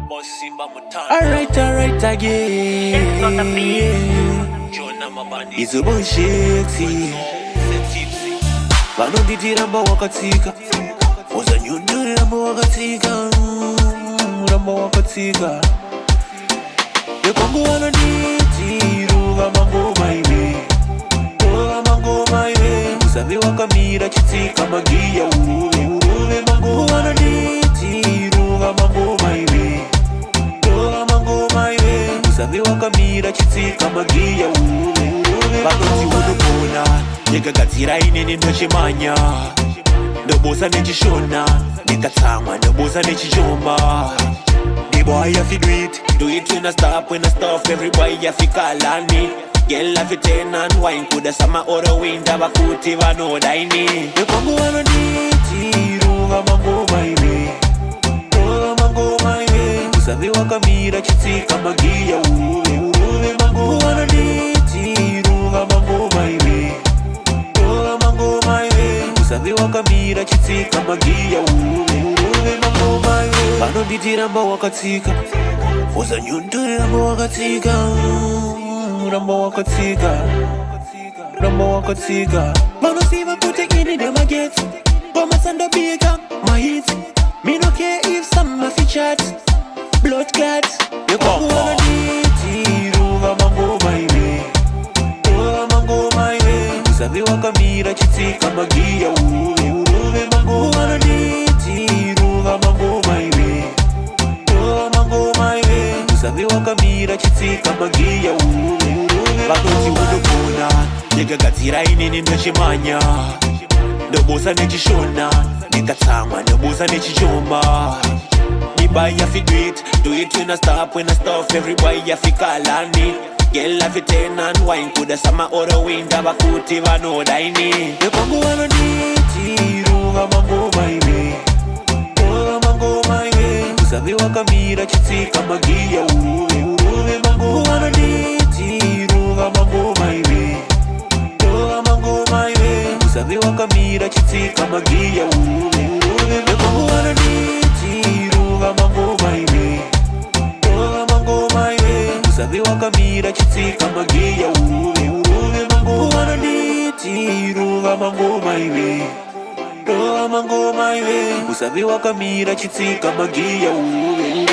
Alright again. It's a bullshit. Vanonditira wakatika uzanyunduri wakatika ramba wakatika nekwangu vanonditiruva mangoma ive ova mangoma ive usavi wakamira chitsika magiya uruve mangu vanonditiruva mangoma ive ova mangoma ive usavi wakamira chitsika magiya uruve vanoti unopona nekagadzira inini ndochimanya ndobosa nechishona nekatsamwa ndobosa nechichoma the boy have to do it when I stop, when I stop every boy have to call on me girl have to turn and wine kuda sama oro winda bakuti vanodaini nekwangu vanonditiruva mangoma ive ova mangoma ive usavi wakamira chitsika magiya uruve mangu vanonditiruva mangoma ive usavi wakamira chitsika magiya uruve mangoma ive vanonditiramba wakatsika uzanyunduri ramba wakatsika ramba wakatsika ramba wakatsika vanosiva kuti ini ndemagetsi vamasandobika mahits me no care if some of chat blood clot nekwangu vanonditiruva mangoma ive ova mangoma ive usavi wakamira chitsika magiya uruve mangu vanonditiruva mangoma ive ova mangoma ive usavi wakamira chitsika magiya uruve vanoti unopona nekagadzira inini ndochimanya ndobosa nechishona nekatsamwa ndobosa nechichoma the boy have to do it when I stop, every boy have to call on me girl have to turn and wine kuda sama oro winda bakuti vanodaini nekwangu vanonditiruva mangoma ive ova mangoma ive usavi wakamira chitsika magiya uruve mangu vanonditiruva mangoma ive ova mangoma ive usavi wakamira chitsika magiya uruve nekwangu vanonditiruva mangoma ive ova mangoma ive usavi wakamira chitsika magiya uruve mangu vanonditiruva mangoma ive ova mangoma ive usavi wakamira chitsika magiya uruve